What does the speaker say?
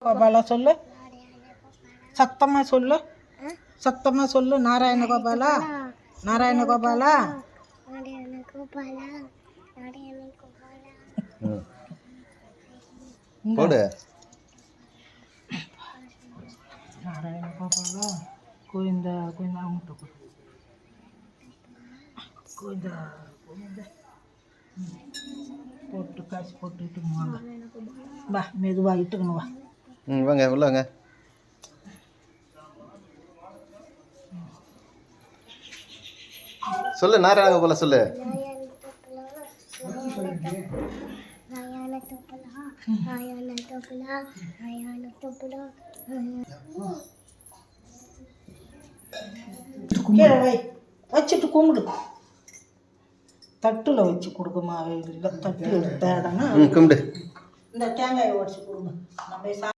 கோபாலா சொல்லு, சத்தமாக சொல்லு, சத்தமாக சொல்லு. நாராயண கோபாலா, நாராயண கோபாலா. போடு. நாராயண கோபாலா கோவிந்தா கோவிந்தா முட்டு கோவிந்தா கோவிந்தா போட்டு காசு போட்டு இட்டுக்கணும் வாங்க. வா மெதுவாக இட்டுக்கணும் வா. வாங்க உள்ள வாங்க. சொல்லு நாராயண கோபாலா சொல்லு. கீழே வை, வச்சுட்டு கும்பிடு. தட்டில் வச்சு கொடுக்குமா? இல்லை தட்டு எடுத்தாடனா கும்பிடு. இந்த தேங்காயை உடச்சி கொடுங்க. நம்ம